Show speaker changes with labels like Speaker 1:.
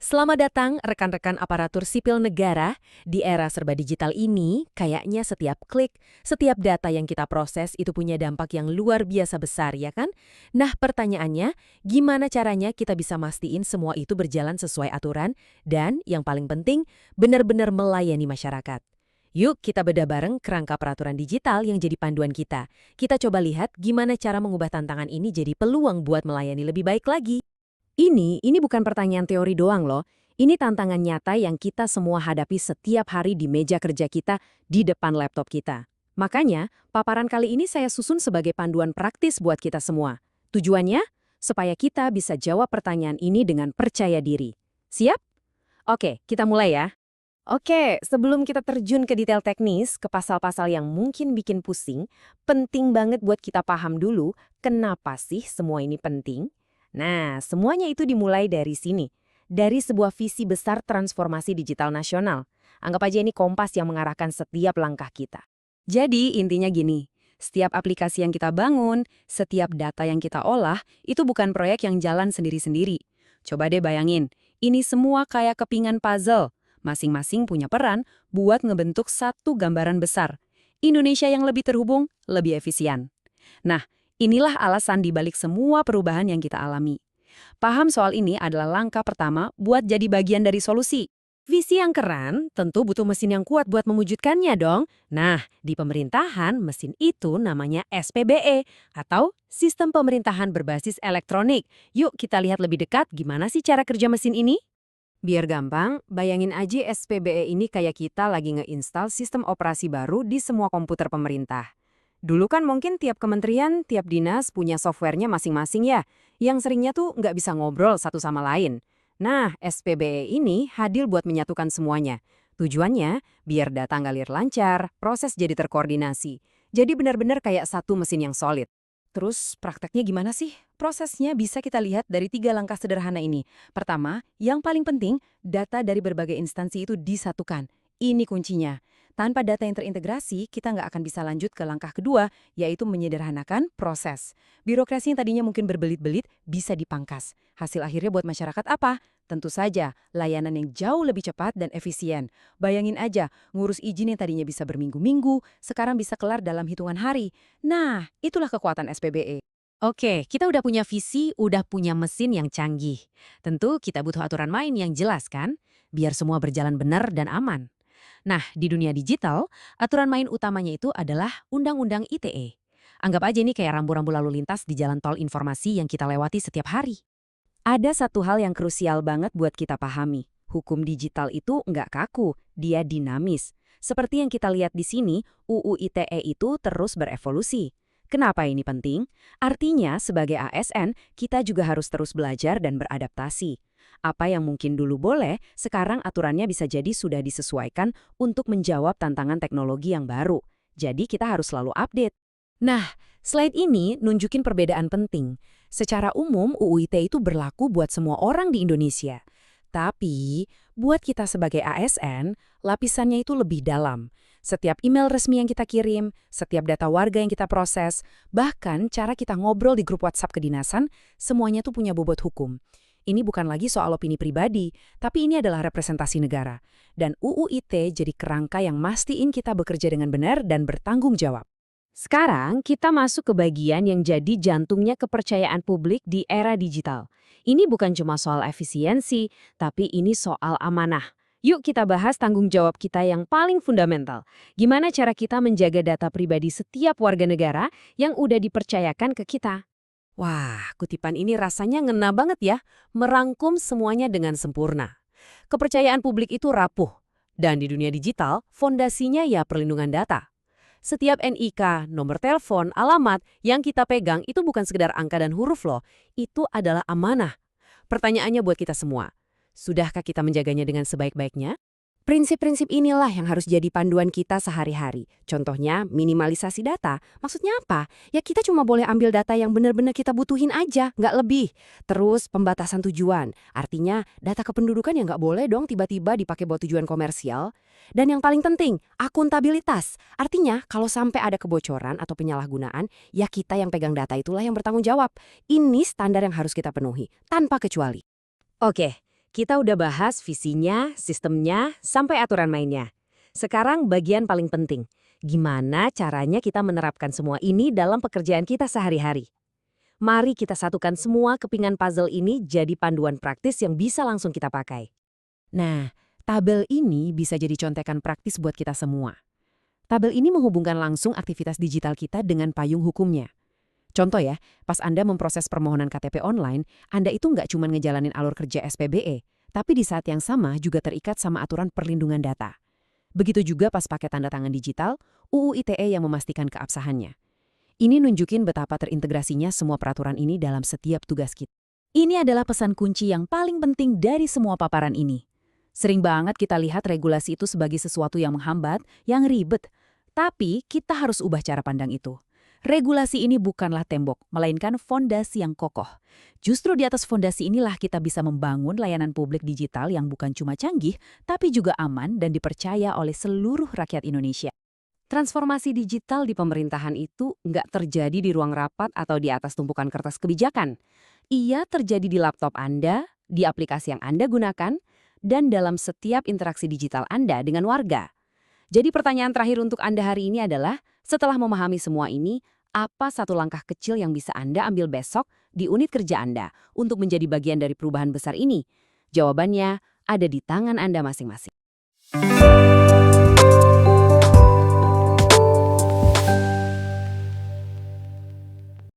Speaker 1: Selamat datang rekan-rekan aparatur sipil negara. Di era serba digital ini, kayaknya setiap klik, setiap data yang kita proses itu punya dampak yang luar biasa besar, ya kan? Nah, pertanyaannya, gimana caranya kita bisa mastiin semua itu berjalan sesuai aturan dan yang paling penting, benar-benar melayani masyarakat? Yuk kita bedah bareng kerangka peraturan digital yang jadi panduan kita. Kita coba lihat gimana cara mengubah tantangan ini jadi peluang buat melayani lebih baik lagi. Ini bukan pertanyaan teori doang loh. Ini tantangan nyata yang kita semua hadapi setiap hari di meja kerja kita, di depan laptop kita. Makanya, paparan kali ini saya susun sebagai panduan praktis buat kita semua. Tujuannya? Supaya kita bisa jawab pertanyaan ini dengan percaya diri. Siap? Oke, kita mulai ya. Oke, sebelum kita terjun ke detail teknis, ke pasal-pasal yang mungkin bikin pusing, penting banget buat kita paham dulu kenapa sih semua ini penting. Nah, semuanya itu dimulai dari sini, dari sebuah visi besar transformasi digital nasional. Anggap aja ini kompas yang mengarahkan setiap langkah kita. Jadi, intinya gini, setiap aplikasi yang kita bangun, setiap data yang kita olah, itu bukan proyek yang jalan sendiri-sendiri. Coba deh bayangin, ini semua kayak kepingan puzzle. Masing-masing punya peran buat ngebentuk satu gambaran besar. Indonesia yang lebih terhubung, lebih efisien. Nah, inilah alasan dibalik semua perubahan yang kita alami. Paham soal ini adalah langkah pertama buat jadi bagian dari solusi. Visi yang keren tentu butuh mesin yang kuat buat mewujudkannya dong. Nah, di pemerintahan mesin itu namanya SPBE atau Sistem Pemerintahan Berbasis Elektronik. Yuk kita lihat lebih dekat gimana sih cara kerja mesin ini? Biar gampang, bayangin aja SPBE ini kayak kita lagi ngeinstal sistem operasi baru di semua komputer pemerintah. Dulu kan mungkin tiap kementerian, tiap dinas punya softwarenya masing-masing ya, yang seringnya tuh nggak bisa ngobrol satu sama lain. Nah, SPBE ini hadir buat menyatukan semuanya. Tujuannya, biar data ngalir lancar, proses jadi terkoordinasi. Jadi benar-benar kayak satu mesin yang solid. Terus prakteknya gimana sih? Prosesnya bisa kita lihat dari 3 langkah sederhana ini. Pertama, yang paling penting, data dari berbagai instansi itu disatukan. Ini kuncinya. Tanpa data yang terintegrasi, kita nggak akan bisa lanjut ke langkah kedua, yaitu menyederhanakan proses. Birokrasi yang tadinya mungkin berbelit-belit bisa dipangkas. Hasil akhirnya buat masyarakat apa? Tentu saja, layanan yang jauh lebih cepat dan efisien. Bayangin aja, ngurus izin yang tadinya bisa berminggu-minggu, sekarang bisa kelar dalam hitungan hari. Nah, itulah kekuatan SPBE. Oke, kita udah punya visi, udah punya mesin yang canggih. Tentu kita butuh aturan main yang jelas kan? Biar semua berjalan benar dan aman. Nah, di dunia digital, aturan main utamanya itu adalah Undang-Undang ITE. Anggap aja ini kayak rambu-rambu lalu lintas di jalan tol informasi yang kita lewati setiap hari. Ada satu hal yang krusial banget buat kita pahami. Hukum digital itu nggak kaku, dia dinamis. Seperti yang kita lihat di sini, UU ITE itu terus berevolusi. Kenapa ini penting? Artinya, sebagai ASN, kita juga harus terus belajar dan beradaptasi. Apa yang mungkin dulu boleh, sekarang aturannya bisa jadi sudah disesuaikan untuk menjawab tantangan teknologi yang baru. Jadi kita harus selalu update. Nah, slide ini nunjukin perbedaan penting. Secara umum, UU ITE itu berlaku buat semua orang di Indonesia. Tapi, buat kita sebagai ASN, lapisannya itu lebih dalam. Setiap email resmi yang kita kirim, setiap data warga yang kita proses, bahkan cara kita ngobrol di grup WhatsApp kedinasan, semuanya tuh punya bobot hukum. Ini bukan lagi soal opini pribadi, tapi ini adalah representasi negara. Dan UU ITE jadi kerangka yang mastiin kita bekerja dengan benar dan bertanggung jawab. Sekarang kita masuk ke bagian yang jadi jantungnya kepercayaan publik di era digital. Ini bukan cuma soal efisiensi, tapi ini soal amanah. Yuk kita bahas tanggung jawab kita yang paling fundamental. Gimana cara kita menjaga data pribadi setiap warga negara yang udah dipercayakan ke kita? Wah, kutipan ini rasanya ngena banget ya, merangkum semuanya dengan sempurna. Kepercayaan publik itu rapuh, dan di dunia digital, fondasinya ya perlindungan data. Setiap NIK, nomor telepon, alamat yang kita pegang itu bukan sekedar angka dan huruf loh, itu adalah amanah. Pertanyaannya buat kita semua, sudahkah kita menjaganya dengan sebaik-baiknya? Prinsip-prinsip inilah yang harus jadi panduan kita sehari-hari. Contohnya, minimalisasi data. Maksudnya apa? Ya kita cuma boleh ambil data yang benar-benar kita butuhin aja, nggak lebih. Terus pembatasan tujuan. Artinya, data kependudukan ya nggak boleh dong tiba-tiba dipakai buat tujuan komersial. Dan yang paling penting, akuntabilitas. Artinya, kalau sampai ada kebocoran atau penyalahgunaan, ya kita yang pegang data itulah yang bertanggung jawab. Ini standar yang harus kita penuhi, tanpa kecuali. Oke. Kita udah bahas visinya, sistemnya, sampai aturan mainnya. Sekarang bagian paling penting. Gimana caranya kita menerapkan semua ini dalam pekerjaan kita sehari-hari? Mari kita satukan semua kepingan puzzle ini jadi panduan praktis yang bisa langsung kita pakai. Nah, tabel ini bisa jadi contekan praktis buat kita semua. Tabel ini menghubungkan langsung aktivitas digital kita dengan payung hukumnya. Contoh ya, pas Anda memproses permohonan KTP online, Anda itu nggak cuma ngejalanin alur kerja SPBE, tapi di saat yang sama juga terikat sama aturan perlindungan data. Begitu juga pas pakai tanda tangan digital, UU ITE yang memastikan keabsahannya. Ini nunjukin betapa terintegrasinya semua peraturan ini dalam setiap tugas kita. Ini adalah pesan kunci yang paling penting dari semua paparan ini. Sering banget kita lihat regulasi itu sebagai sesuatu yang menghambat, yang ribet. Tapi kita harus ubah cara pandang itu. Regulasi ini bukanlah tembok, melainkan fondasi yang kokoh. Justru di atas fondasi inilah kita bisa membangun layanan publik digital yang bukan cuma canggih, tapi juga aman dan dipercaya oleh seluruh rakyat Indonesia. Transformasi digital di pemerintahan itu nggak terjadi di ruang rapat atau di atas tumpukan kertas kebijakan. Ia terjadi di laptop Anda, di aplikasi yang Anda gunakan, dan dalam setiap interaksi digital Anda dengan warga. Jadi pertanyaan terakhir untuk Anda hari ini adalah, setelah memahami semua ini, apa satu langkah kecil yang bisa Anda ambil besok di unit kerja Anda untuk menjadi bagian dari perubahan besar ini? Jawabannya ada di tangan Anda masing-masing.